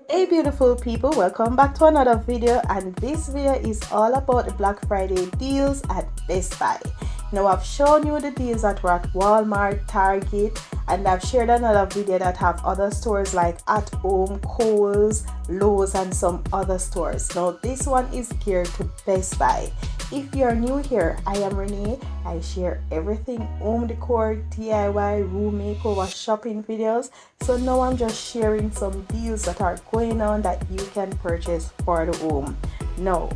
Hey beautiful people, welcome back to another video, and this video is all about the Black Friday deals at Best Buy. Now I've shown you the deals that were at Walmart, Target, and I've shared another video that have other stores like At Home, Kohl's, Lowe's, and some other stores. Now this one is geared to Best Buy. If you're new here, I am Renee. I share everything home decor, DIY, room makeover, shopping videos. So now I'm just sharing some deals that are going on that you can purchase for the home. Now,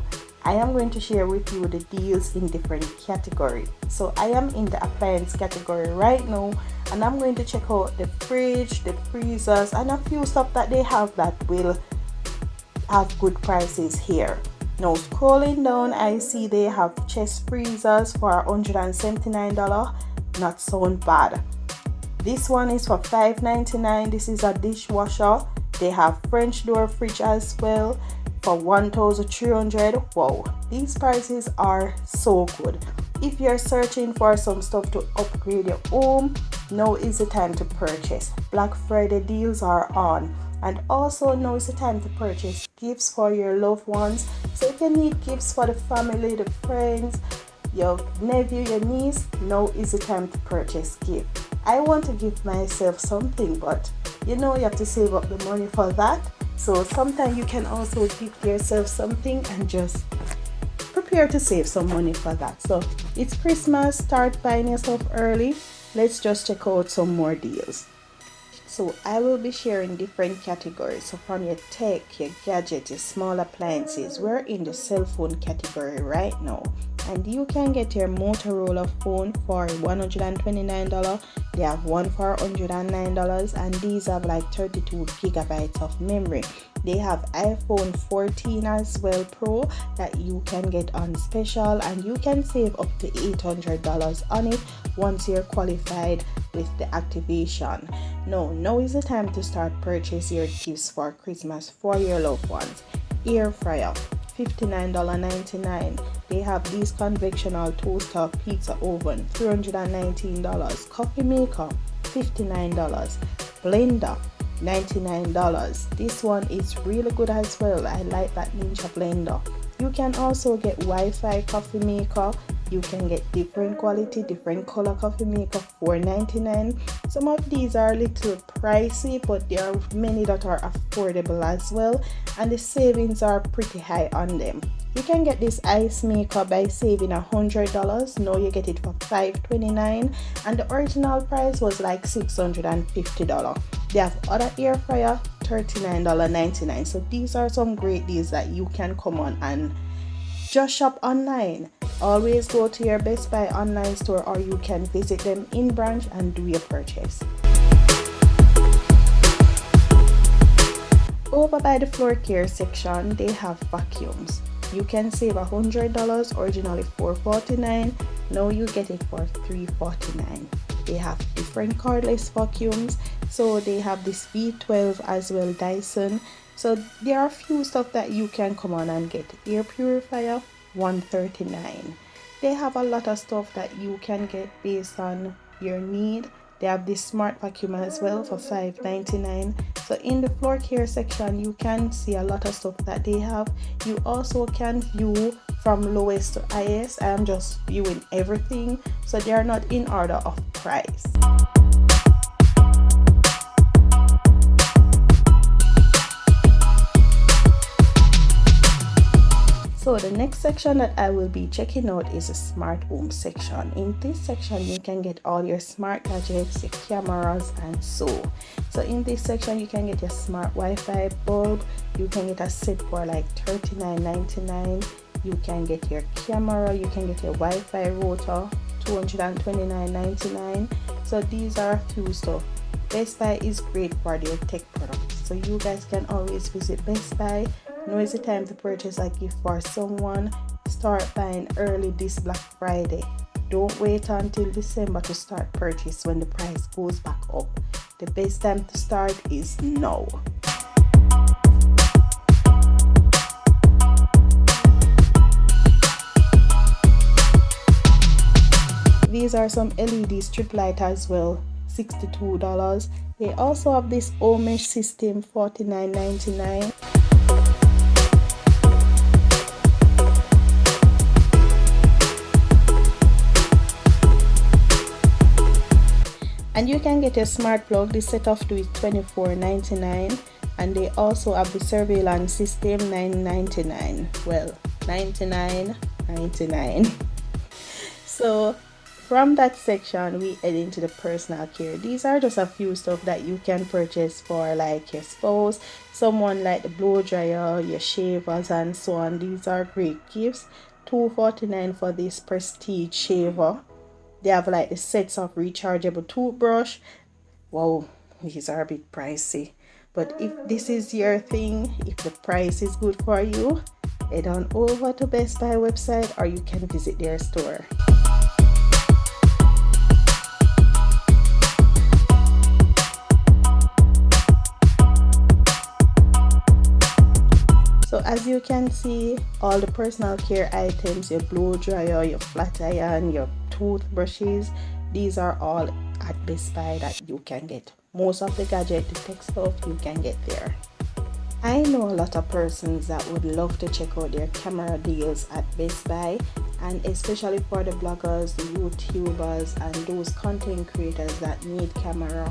I am going to share with you the deals in different categories. So I am in the appliance category right now, and I'm going to check out the fridge, the freezers, and a few stuff that they have that will have good prices here. Now scrolling down, I see they have chest freezers for $179. Not sound bad. This one is for $5.99. This is a dishwasher. They have French door fridge as well for $1,300. Wow, these prices are so good. If you're searching for some stuff to upgrade your home, now is the time to purchase. Black Friday deals are on. And also now is the time to purchase gifts for your loved ones. So if you need gifts for the family, the friends, your nephew, your niece, now is the time to purchase gifts. I want to give myself something, but you know you have to save up the money for that. So sometimes you can also gift yourself something and just prepare to save some money for that. So it's Christmas, start buying yourself early. Let's just check out some more deals. So I will be sharing different categories. So from your tech, your gadget, your small appliances, we're in the cell phone category right now. And you can get your Motorola phone for $129. They have one for $109, and these have like 32 gigabytes of memory. They have iPhone 14 as well Pro that you can get on special, and you can save up to $800 on it once you're qualified with the activation. Now is the time to start purchasing your gifts for Christmas for your loved ones. Air fryer, $59.99. They have these convectional toaster pizza oven, $319. Coffee maker, $59. Blender, $99. This one is really good as well. I like that Ninja blender. You can also get Wi-Fi coffee maker. You can get different quality, different color coffee maker, $4.99. Some of these are a little pricey, but there are many that are affordable as well, and the savings are pretty high on them. You can get this ice maker by saving $100. Now you get it for $5.29, and the original price was like $650. They have other air fryer, $39.99. So these are some great deals that you can come on and just shop online. Always go to your Best Buy online store, or you can visit them in branch and do your purchase. Over by the floor care section, they have vacuums. You can save $100, originally $449. Now you get it for $349. They have different cordless vacuums. So they have this V12 as well, Dyson. So there are a few stuff that you can come on and get. Air purifier, $139. They have a lot of stuff that you can get based on your need. They have this smart vacuum as well for $5.99. So in the floor care section, you can see a lot of stuff that they have. You also can view from lowest to highest. I am just viewing everything, so they are not in order of price. So the next section that I will be checking out is a smart home section. In this section, you can get all your smart gadgets, your cameras, and so. So in this section, you can get your smart Wi-Fi bulb. You can get a set for like $39.99. You can get your camera. You can get your Wi-Fi router, $229.99. So these are a few stuff. Best Buy is great for their tech products. So you guys can always visit Best Buy. Now is the time to purchase a gift for someone. Start buying early this Black Friday. Don't wait until December to start purchase when the price goes back up. The best time to start is now. These are some LED strip light as well, $62. They also have this home mesh system, $49.99. And you can get a smart plug. This set off to is $24.99. And they also have the surveillance system, $9.99. Well, $99.99. So from that section, we head into the personal care. These are just a few stuff that you can purchase for like your spouse, someone like the blow dryer, your shavers, and so on. These are great gifts. $2.49 for this prestige shaver. They have like the sets of rechargeable toothbrush. Wow, these are a bit pricey. But if this is your thing, if the price is good for you, head on over to Best Buy website or you can visit their store. So as you can see, all the personal care items, your blow dryer, your flat iron, your toothbrushes, these are all at Best Buy that you can get. Most of the gadget, the tech stuff, you can get there. I know a lot of persons that would love to check out their camera deals at Best Buy, and especially for the bloggers, the YouTubers, and those content creators that need camera.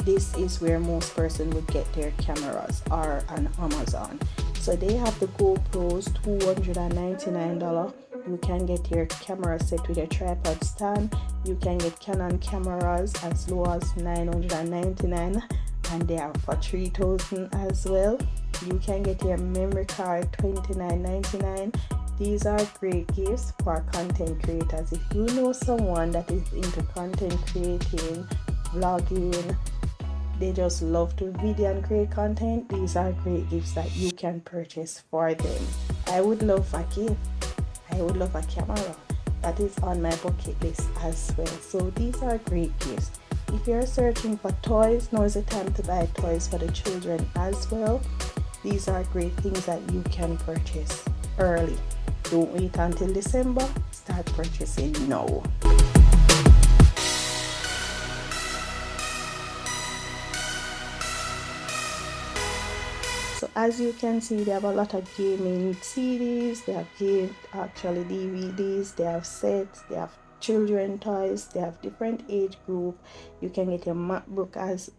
This is where most persons would get their cameras, or on Amazon. So they have the GoPros, $299. You can get your camera set with a tripod stand. You can get Canon cameras as low as $999, and they are for $3,000 as well. You can get your memory card, $29.99. These are great gifts for content creators. If you know someone that is into content creating, vlogging, they just love to video and create content, these are great gifts that you can purchase for them. I would love a gift. I would love a camera. That is on my bucket list as well. So these are great gifts. If you're searching for toys, now is the time to buy toys for the children as well. These are great things that you can purchase early. Don't wait until December. Start purchasing now. So as you can see, they have a lot of gaming CDs, they have DVDs, they have sets, they have children toys, they have different age group. You can get your MacBook as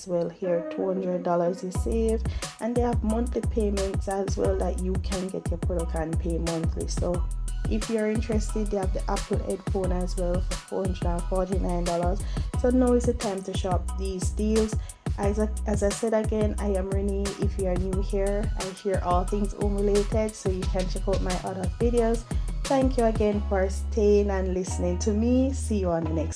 well here, $200 you save, and they have monthly payments as well that you can get your product and pay monthly. So if you're interested, they have the Apple headphone as well for $449. So now is the time to shop these deals. As I said again, I am Renee. If you are new here, I share all things home related, so you can check out my other videos. Thank you again for staying and listening to me. See you on the next